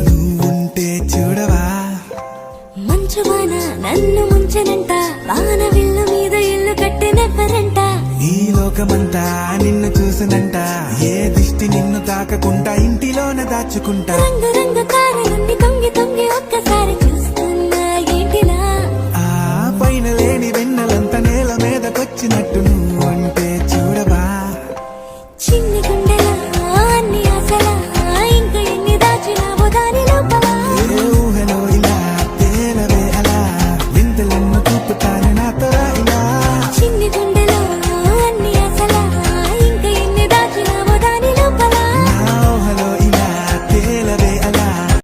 నువ్వుంటే చూడవా మంచు వాన నన్ను ముంచనంట వాన విల్లు మీద ఇల్లు కట్టినెవ్వరంట ఈ లోకమంతా నిన్ను చూసనంట ఏ దిష్టి నిన్ను తాకకుండా ఇంటిలోన దాచుకుంటా రంగు రంగు